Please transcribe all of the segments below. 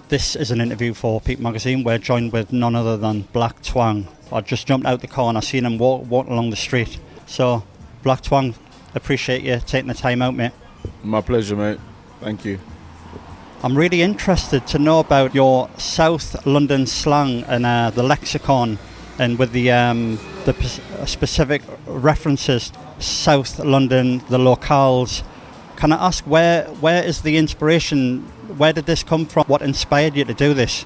This is an interview for peep-magazine. We're joined with none other than Blak Twang. I just jumped out the car and I seen him walking along the street. So, Blak Twang, appreciate you taking the time out, mate. My pleasure, mate. Thank you. I'm really interested to know about your South London slang and the lexicon, and with the specific references, South London, the locales. Can I ask where is the inspiration? Where did this come from? What inspired you to do this?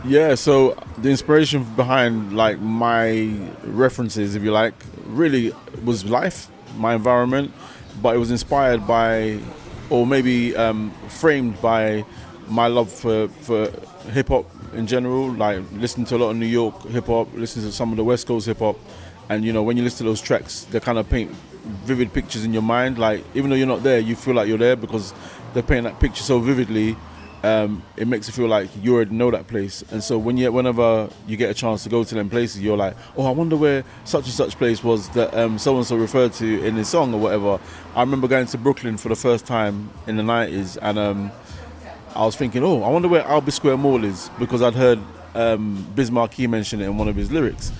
Yeah, so the inspiration behind like my references, if you like, really was life, my environment, but it was inspired by, or maybe framed by, my love for hip hop in general. Like listening to a lot of New York hip hop, listening to some of the West Coast hip hop, and you know when you listen to those tracks, they kind of paint vivid pictures in your mind. Like even though you're not there, you feel like you're there because they're painting that picture so vividly. It makes you feel like you already know that place. And so whenever you get a chance to go to them places, you're like, oh, I wonder where such and such place was that so-and-so referred to in his song or whatever. I remember going to Brooklyn for the first time in the 90s, and I was thinking, oh, I wonder where Albee Square Mall is, because I'd heard Biz Markie mention it in one of his lyrics.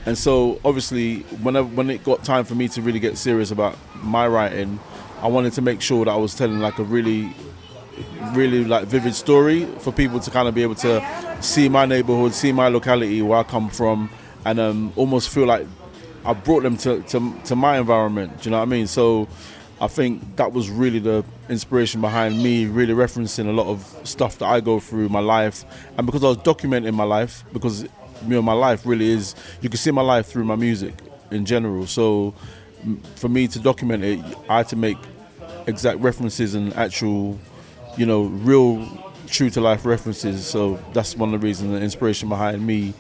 And so obviously when it got time for me to really get serious about my writing, I wanted to make sure that I was telling like a really like vivid story for people to kind of be able to see my neighborhood, see my locality, where I come from, and almost feel like I brought them to my environment. Do you know what I mean? So I think that was really the inspiration behind me really referencing a lot of stuff that I go through my life, and because I was documenting my life, because my life really is, you can see my life through my music in general. So for me to document it, I had to make exact references and actual, real true to life references. So that's one of the reasons, the inspiration behind me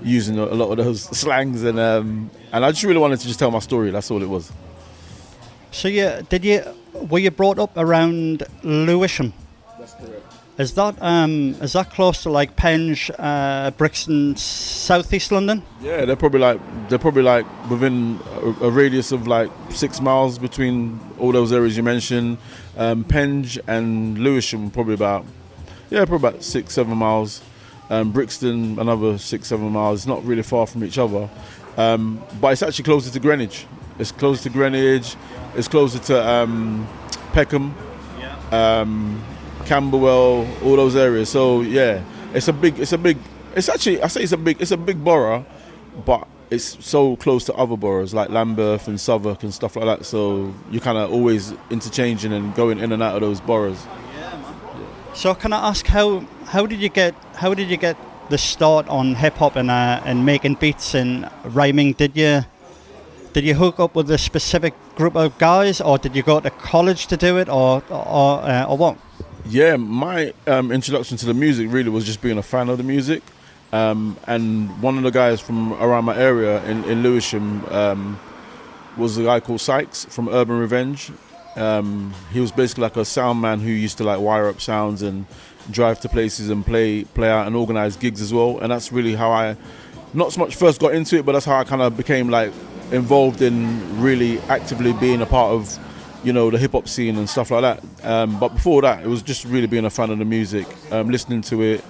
using a lot of those slangs, and I just really wanted to just tell my story. That's all it was. So were you brought up around Lewisham? That's correct. Is that close to like Penge, Brixton, southeast London? Yeah, they're probably like within a radius of like 6 miles between all those areas you mentioned. Penge and Lewisham probably about 6-7 miles. Brixton another 6-7 miles. It's not really far from each other, but it's actually closer to Greenwich. It's closer to Greenwich. It's closer to Peckham. Yeah. Camberwell, all those areas. So yeah, it's a big borough, but it's so close to other boroughs like Lambeth and Southwark and stuff like that. So you're kind of always interchanging and going in and out of those boroughs. Yeah, man. Yeah. So can I ask how did you get the start on hip hop and making beats and rhyming? Did you hook up with a specific group of guys, or did you go to college to do it, or what? Yeah, my introduction to the music really was just being a fan of the music, and one of the guys from around my area in Lewisham was a guy called Sykes from Urban Revenge. He was basically like a sound man who used to like wire up sounds and drive to places and play out and organise gigs as well. And that's really how I not so much first got into it, but that's how I kind of became like involved in really actively being a part of the hip-hop scene and stuff like that. But before that, it was just really being a fan of the music, listening to it,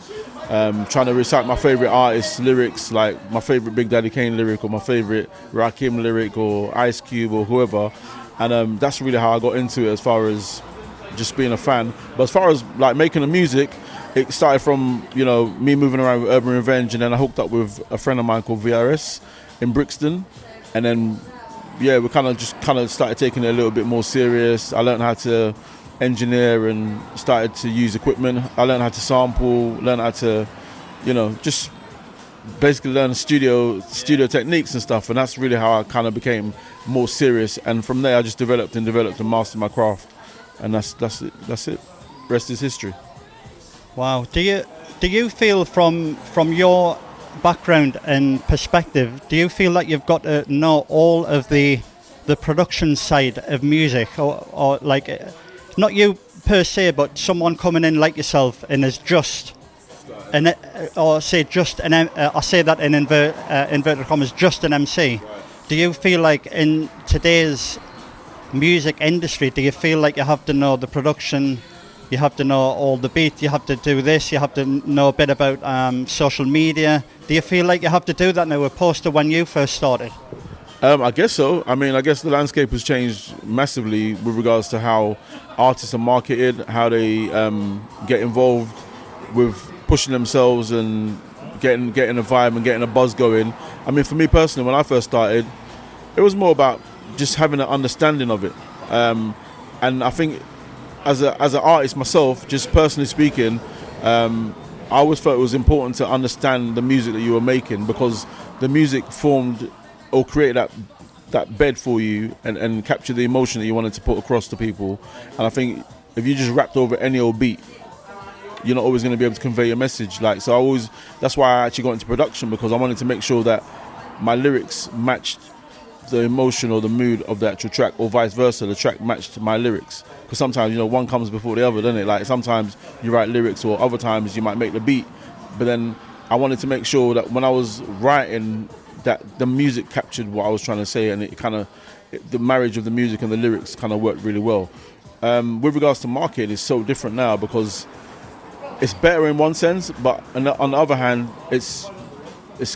trying to recite my favourite artists' lyrics, like my favourite Big Daddy Kane lyric or my favourite Rakim lyric or Ice Cube or whoever. And that's really how I got into it, as far as just being a fan. But as far as like making the music, it started from me moving around with Urban Revenge, and then I hooked up with a friend of mine called VRS in Brixton, and then we kind of started taking it a little bit more serious. I learned how to engineer and started to use equipment. I learned how to sample, learned how to, just basically learn studio techniques and stuff. And that's really how I kind of became more serious. And from there, I just developed and mastered my craft. And that's it. Rest is history. Wow. Do you feel from your background and perspective, do you feel like you've got to know all of the production side of music, or like not you per se, but someone coming in like yourself and is just I say that in inverted commas, just an MC? Right. Do you feel like in today's music industry, do you feel like you have to know the production you have to know all the beat, you have to do this, you have to know a bit about social media. Do you feel like you have to do that now opposed to when you first started? I guess so. I mean, I guess the landscape has changed massively with regards to how artists are marketed, how they get involved with pushing themselves and getting a vibe and getting a buzz going. I mean, for me personally, when I first started, it was more about just having an understanding of it. And I think as an artist myself, just personally speaking, I always felt it was important to understand the music that you were making, because the music formed or created that bed for you and capture the emotion that you wanted to put across to people. And I think if you just rapped over any old beat, you're not always going to be able to convey your message. Like, so that's why I actually got into production, because I wanted to make sure that my lyrics matched the emotion or the mood of the actual track, or vice versa, the track matched my lyrics. Because sometimes, one comes before the other, doesn't it? Like, sometimes you write lyrics, or other times you might make the beat. But then I wanted to make sure that when I was writing, that the music captured what I was trying to say, and the marriage of the music and the lyrics kind of worked really well. With regards to marketing, it's so different now, because it's better in one sense, but on the other hand, it's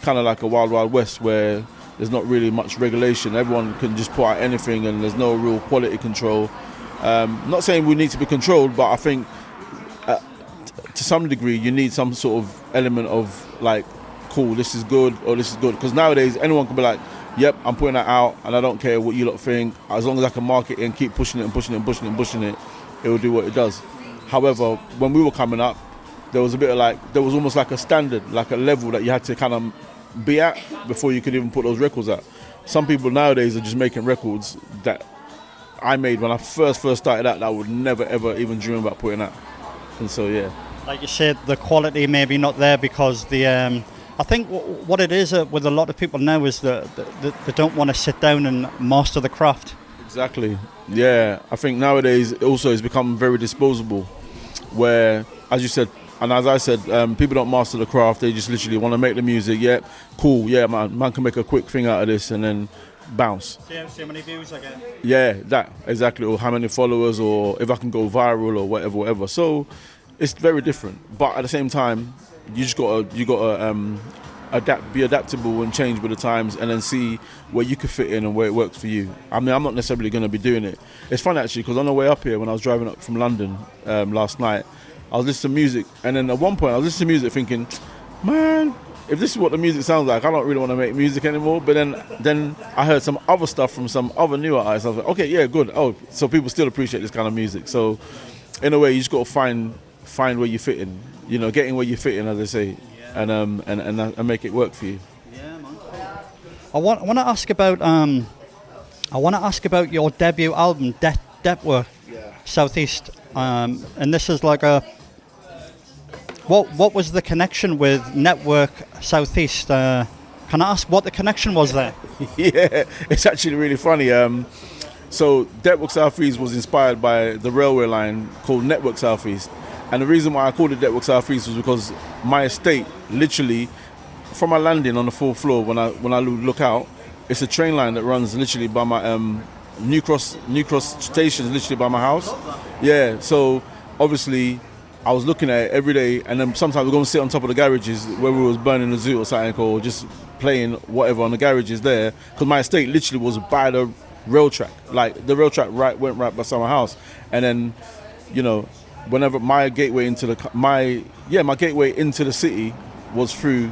kind of like a wild, wild west where there's not really much regulation. Everyone can just put out anything, and there's no real quality control. Not saying we need to be controlled, but I think to some degree you need some sort of element of like, cool, this is good, or this is good. Because nowadays anyone can be like, yep, I'm putting that out and I don't care what you lot think. As long as I can market it and keep pushing it and pushing it and pushing it and pushing it, it will do what it does. However, when we were coming up, there was almost like a standard, like a level that you had to kind of be at before you could even put those records out. Some people nowadays are just making records that I made when I first started out that I would never ever even dream about putting out. And so, yeah. Like you said, the quality maybe not there because I think what it is with a lot of people now is that they don't want to sit down and master the craft. Exactly. Yeah. I think nowadays also it's become very disposable, where, as you said, and as I said, people don't master the craft. They just literally want to make the music. Yeah, cool. Yeah, man can make a quick thing out of this and then bounce. See how many views I get. Yeah, that exactly. Or how many followers, or if I can go viral, or whatever. So it's very different. But at the same time, you gotta be adaptable and change with the times, and then see where you can fit in and where it works for you. I mean, I'm not necessarily going to be doing it. It's fun actually, because on the way up here, when I was driving up from London last night, I was listening to music, and then at one point I was listening to music thinking, man, if this is what the music sounds like, I don't really want to make music anymore. But then I heard some other stuff from some other newer artists. I was like, okay, yeah, good. Oh, so people still appreciate this kind of music. So in a way, you just got to find where you fit in. Getting where you fit in, as they say, yeah. and make it work for you. Yeah, man. I want to ask about your debut album, Network, Southeast, and this is like what was the connection with Network Southeast? Can I ask what the connection was there? Yeah, it's actually really funny. So Network Southeast was inspired by the railway line called Network Southeast. And the reason why I called it Network Southeast was because my estate, literally, from my landing on the 4th floor, when I look out, it's a train line that runs literally by my New Cross station, is literally by my house. Yeah, so obviously I was looking at it every day, and then sometimes we're going to sit on top of the garages where we was burning the zoo or something, or just playing whatever on the garages there, because my estate literally was by the rail track. Like, the rail track went right beside my house. And then, whenever my gateway into the city was through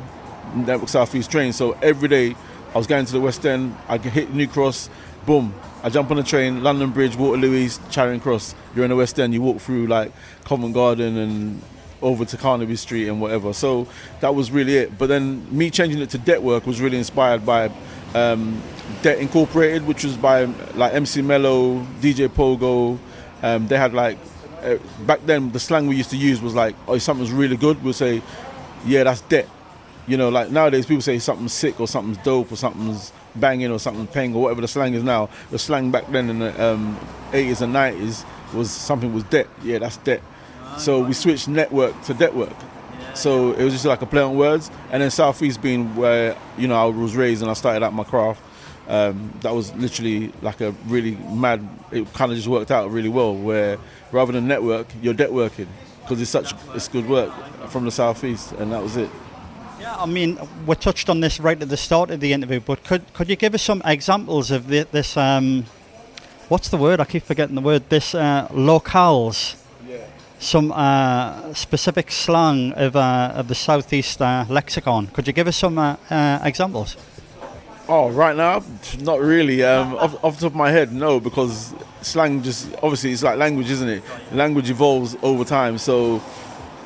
Network Southeast train. So every day I was going to the West End, I could hit New Cross, boom, I jump on the train, London Bridge, Waterloo East, Charing Cross. You're in the West End, you walk through like Covent Garden and over to Carnaby Street and whatever. So that was really it. But then me changing it to Network was really inspired by Det Incorporated, which was by like MC Mello, DJ Pogo. They had like, back then the slang we used to use was like, oh, if something's really good, we'll say, yeah, that's Det. Like nowadays people say something's sick or something's dope or something's banging or something's peng or whatever the slang is now. The slang back then in the 80s and 90s was something was Det. Yeah, that's Det. So we switched Network to Network. So it was just like a play on words. And then Southeast being where, I was raised and I started out my craft. That was literally like a really mad. It kind of just worked out really well. Where rather than network, you're debt working because it's good work from the southeast, and that was it. Yeah, I mean, we touched on this right at the start of the interview, but could you give us some examples of this? What's the word? I keep forgetting the word. This locales. Yeah. Some specific slang of the southeast lexicon. Could you give us some examples? Oh, right now, not really. Off the top of my head, no, because slang just obviously it's like language, isn't it? Language evolves over time. So,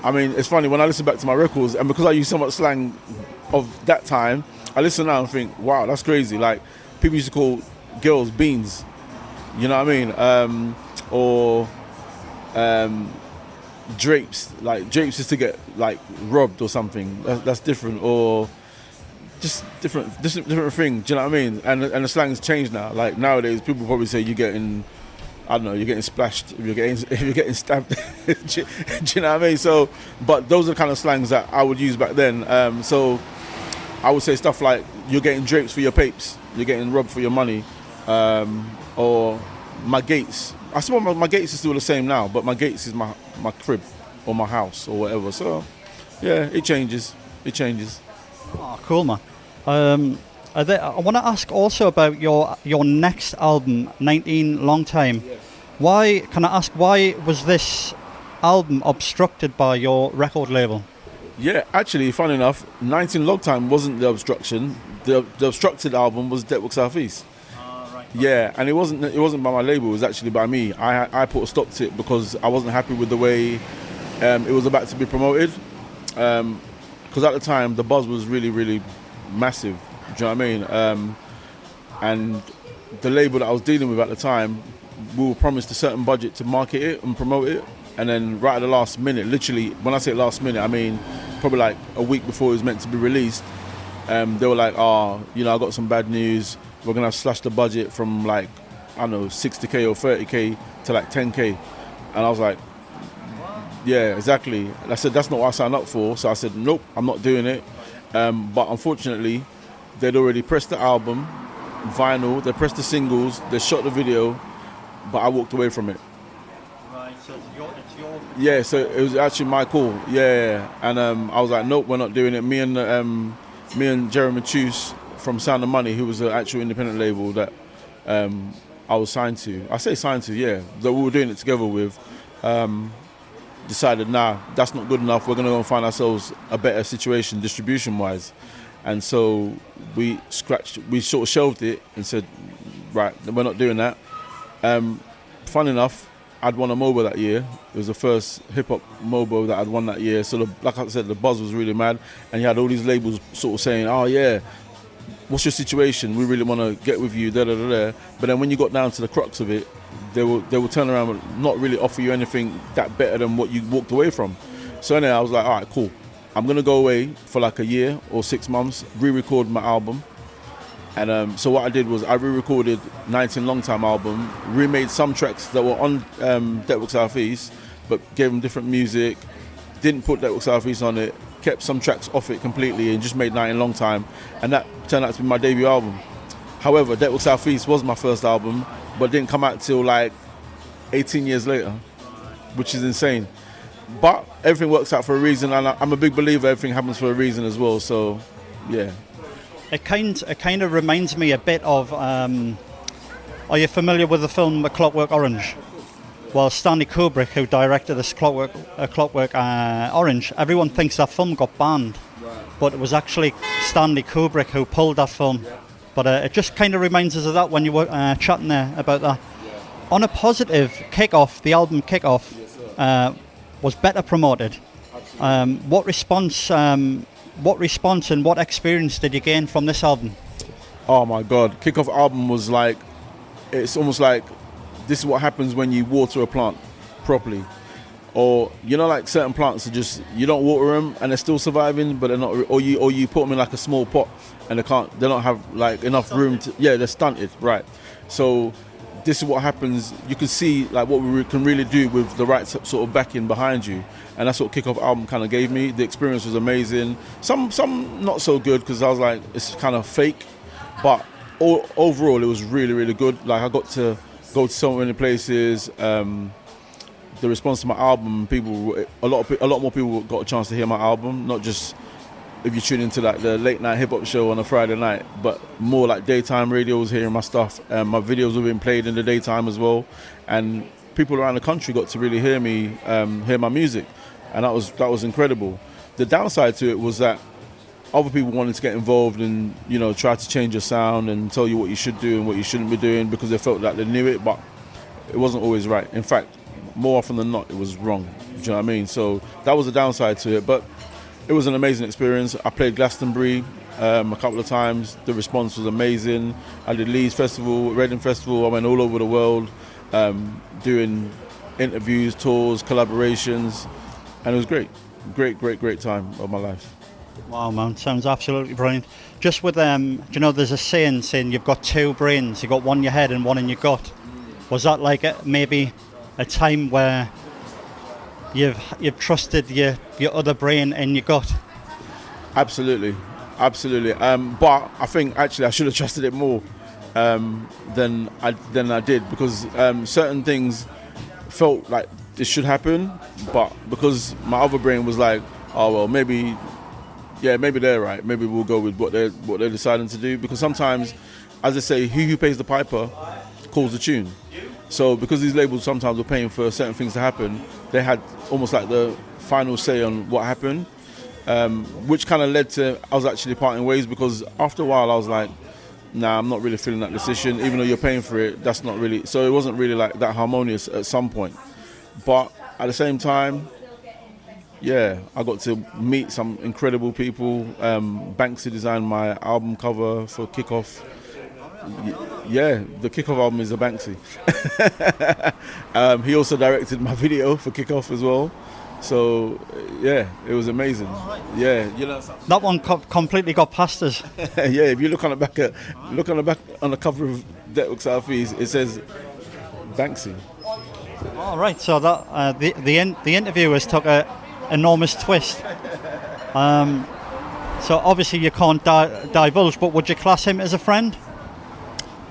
I mean, it's funny when I listen back to my records, and because I use so much slang of that time, I listen now and think, wow, that's crazy. Like people used to call girls beans. You know what I mean? Or drapes. Like drapes used to get like robbed or something. That's different. Or just different thing. Do you know what I mean? And the slang's changed now. Like nowadays, people probably say you're getting splashed. If you're getting stabbed. Do you know what I mean? So, but those are the kind of slangs that I would use back then. So I would say stuff like you're getting drapes for your papes. You're getting robbed for your money. Or my gates. I suppose my gates is still the same now, but my gates is my crib or my house or whatever. So, yeah, it changes. Oh, cool, man. I want to ask also about your next album, 19 Long Time. Yes. Why was this album obstructed by your record label? Yeah, actually, funny enough, 19 Long Time wasn't the obstruction. The obstructed album was Network Southeast. Right. Yeah, and it wasn't by my label. It was actually by me. I put a stop to it because I wasn't happy with the way it was about to be promoted. Because at the time the buzz was really, really massive. Do you know what I mean? And the label that I was dealing with at the time, we were promised a certain budget to market it and promote it, and then right at the last minute, literally, when I say last minute, I mean probably like a week before it was meant to be released, they were like, I got some bad news. We're gonna slash the budget from like, I don't know, 60k or 30k to like 10k, and I was like, yeah, exactly. And I said that's not what I signed up for. So I said nope, I'm not doing it. But unfortunately, they'd already pressed the album, vinyl. They pressed the singles. They shot the video, but I walked away from it. Right. So it's your. Yeah. So it was actually my call. Yeah. And I was like, nope, we're not doing it. Me and Jeremy Chuse from Sound of Money, who was an actual independent label that I was signed to. I say signed to, yeah. That we were doing it together with. Decided, nah, that's not good enough. We're going to go and find ourselves a better situation distribution-wise. And so we sort of shelved it and said, right, we're not doing that. Fun enough, I'd won a MOBO that year. It was the first hip-hop MOBO that I'd won that year. So, like I said, the buzz was really mad. And you had all these labels sort of saying, oh, yeah, what's your situation? We really want to get with you, da-da-da-da. But then when you got down to the crux of it, they will turn around and not really offer you anything that better than what you walked away from. So anyway, I was like, all right, cool. I'm going to go away for like a year or 6 months, re-record my album. And so what I did was I re-recorded 19 Long Time album, remade some tracks that were on Network Southeast, but gave them different music, didn't put Network Southeast on it, kept some tracks off it completely and just made 19 Long Time. And that turned out to be my debut album. However, Network Southeast was my first album, but didn't come out till like 18 years later, which is insane. But everything works out for a reason, and I'm a big believer everything happens for a reason as well, so yeah. It kind of reminds me a bit of, are you familiar with the film A Clockwork Orange? Well, Stanley Kubrick, who directed this Clockwork Orange, everyone thinks that film got banned, but it was actually Stanley Kubrick who pulled that film. But it just kind of reminds us of that when you were chatting there about that. On a positive, the album Kickoff was better promoted. What response and what experience did you gain from this album? Oh my God, Kickoff album was like, it's almost like this is what happens when you water a plant properly. Or like certain plants are just, you don't water them and they're still surviving, but they're not. Or you put them in like a small pot and they don't have like enough room to. Yeah, they're stunted, right? So this is what happens. You can see like what we can really do with the right sort of backing behind you, and that's what Kickoff album kind of gave me. The experience was amazing. Some not so good because I was like, it's kind of fake, but overall, it was really, really good. Like, I got to go to so many places. The response to my album, a lot more people got a chance to hear my album, not just if you tune into like the late night hip hop show on a Friday night, but more like daytime radio was hearing my stuff. My videos were being played in the daytime as well, and people around the country got to really hear me, hear my music, and that was incredible. The downside to it was that other people wanted to get involved and, you know, try to change your sound and tell you what you should do and what you shouldn't be doing because they felt like they knew it, but it wasn't always right. In fact, more often than not, it was wrong. Do you know what I mean? So that was the downside to it, but it was an amazing experience. I played Glastonbury a couple of times. The response was amazing. I did Leeds Festival, Reading Festival. I went all over the world doing interviews, tours, collaborations, and it was great. Great time of my life. Wow, man, sounds absolutely brilliant. Just with, you know, there's a saying you've got two brains. You've got one in your head and one in your gut. Was that like maybe a time where you've trusted your other brain and your gut? Absolutely. But I think actually I should have trusted it more than I did, because certain things felt like this should happen, but because my other brain was like, oh well, maybe they're right. Maybe we'll go with what they're deciding to do, because sometimes, as I say, he who pays the piper calls the tune. So because these labels sometimes were paying for certain things to happen, they had almost like the final say on what happened, which kind of led to I was actually parting ways, because after a while I was like, nah, I'm not really feeling that decision. Even though you're paying for it, that's not really. So it wasn't really like that harmonious at some point. But at the same time, yeah, I got to meet some incredible people. BANKSY designed my album cover for Kickoff. Yeah, the Kickoff album is a BANKSY. He also directed my video for Kickoff as well. So yeah, it was amazing. Yeah, you know that one completely got past us. Yeah, if you look on the cover of Network Southeast, it says BANKSY. All right, so that the interviewers took a enormous twist. So obviously you can't divulge, but would you class him as a friend?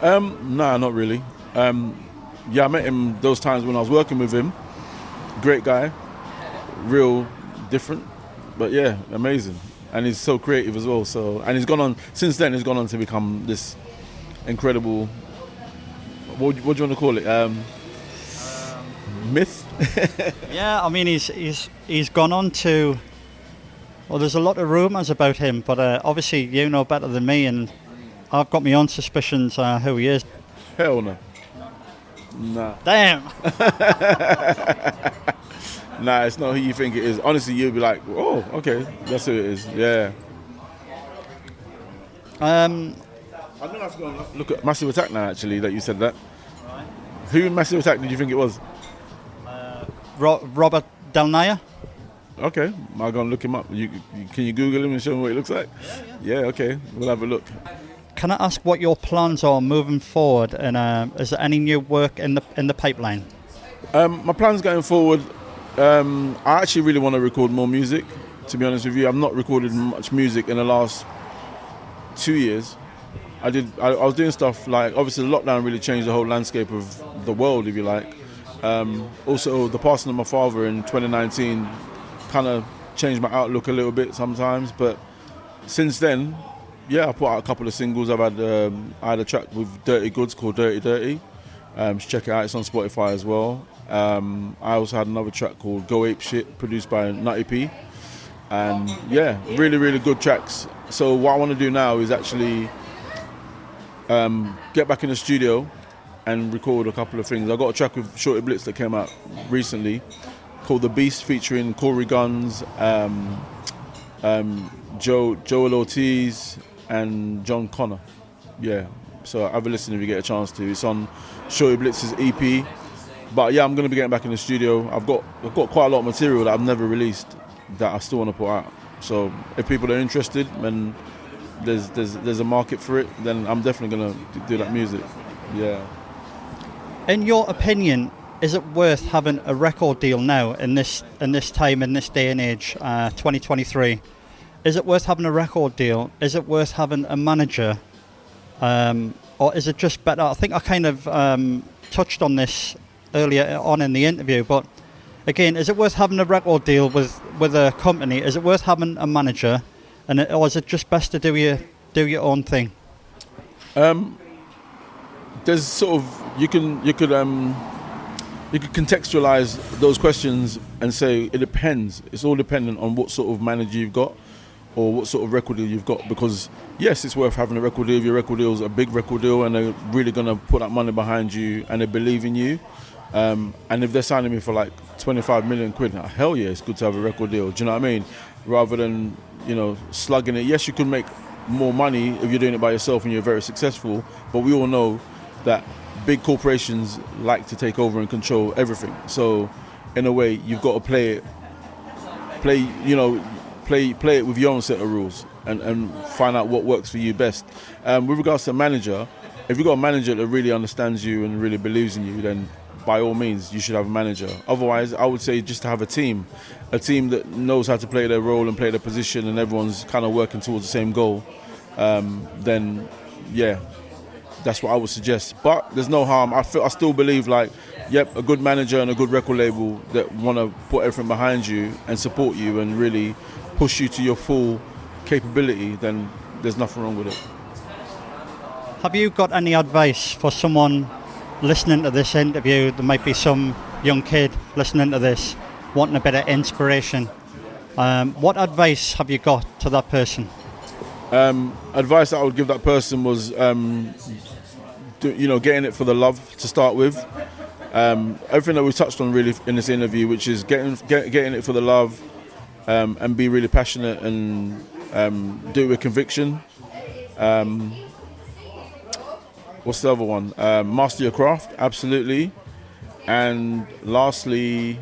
Nah, not really. Yeah, I met him those times when I was working with him. Great guy, real different, but yeah, amazing. And he's so creative as well. So, and he's gone on since then. He's gone on to become this incredible. What do you want to call it? Myth. Yeah, I mean he's gone on to. Well, there's a lot of rumours about him, but obviously you know better than me, and I've got my own suspicions who he is. Hell no. Nah. Damn. Nah, it's not who you think it is. Honestly, you'll be like, oh, okay, that's who it is. Yeah. I'm gonna have to go and look at Massive Attack now. Actually, that you said that. Right. Who in Massive Attack did you think it was? Robert Del Naya. Okay, I'll go and look him up. Can you Google him and show me what he looks like? Yeah, okay, we'll have a look. Can I ask what your plans are moving forward, and is there any new work in the pipeline? My plans going forward, I actually really want to record more music, to be honest with you. I've not recorded much music in the last 2 years. I was doing stuff like, obviously the lockdown really changed the whole landscape of the world, if you like. Also, the passing of my father in 2019 kind of changed my outlook a little bit sometimes, but since then, yeah, I put out a couple of singles. I had a track with Dirty Goods called Dirty Dirty. Check it out, it's on Spotify as well. I also had another track called Go Ape Shit, produced by Nutty P. And yeah, really, really good tracks. So what I want to do now is actually get back in the studio and record a couple of things. I got a track with Shorty Blitz that came out recently called The Beast, featuring Corey Guns, Joel Ortiz and John Connor. Yeah, so have a listen if you get a chance to. It's on Shorty Blitz's EP. But yeah, I'm going to be getting back in the studio. I've got quite a lot of material that I've never released that I still want to put out. So if people are interested and there's a market for it, then I'm definitely going to do that music. Yeah. In your opinion, is it worth having a record deal now in this time, in this day and age, 2023? Is it worth having a record deal? Is it worth having a manager? or is it just better? I think I kind of touched on this earlier on in the interview, but again, is it worth having a record deal with a company? Is it worth having a manager, or is it just best to do your own thing? There's sort of you could contextualize those questions and say it depends. It's all dependent on what sort of manager you've got or what sort of record deal you've got. Because yes, it's worth having a record deal if your record deal is a big record deal and they're really going to put that money behind you and they believe in you. And if they're signing me for like 25 million quid, hell yeah, it's good to have a record deal. Do you know what I mean? Rather than, slugging it. Yes, you can make more money if you're doing it by yourself and you're very successful, but we all know that big corporations like to take over and control everything. So in a way, you've got to play it with your own set of rules and find out what works for you best. With regards to a manager, if you've got a manager that really understands you and really believes in you, then by all means, you should have a manager. Otherwise, I would say just to have a team that knows how to play their role and play their position and everyone's kind of working towards the same goal, then, yeah, that's what I would suggest. But there's no harm. I still believe, a good manager and a good record label that want to put everything behind you and support you and really push you to your full capability, then there's nothing wrong with it. Have you got any advice for someone listening to this interview? There might be some young kid listening to this wanting a bit of inspiration. What advice have you got to that person? Advice I would give that person was getting it for the love to start with. Everything that we touched on really in this interview, which is getting it for the love, and be really passionate and do it with conviction. What's the other one? Master your craft, absolutely. And lastly,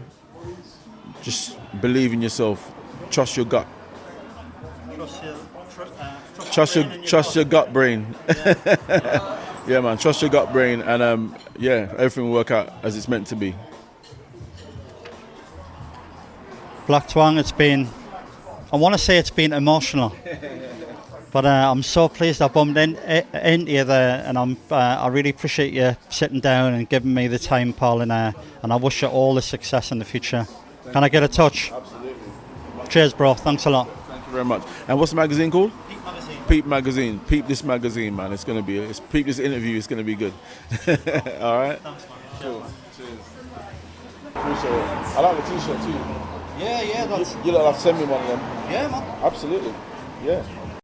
just believe in yourself. Trust your gut. Trust your gut brain. Yeah, man. Trust your gut brain, and everything will work out as it's meant to be. Blak Twang, I want to say it's been emotional, but I'm so pleased I bumped into you there, and I really appreciate you sitting down and giving me the time, Paul, and I wish you all the success in the future. Can I get a touch? Absolutely. Cheers, bro. Thanks a lot. Thank you very much. And what's the magazine called? Peep-magazine. Peep this magazine, man. It's peep this interview. It's going to be good. All right? Thanks, man. Cool. Cheers. Appreciate it. I like the t-shirt too. Yeah, that's... You'll have to send me one of them. Yeah, man. Absolutely. Yeah.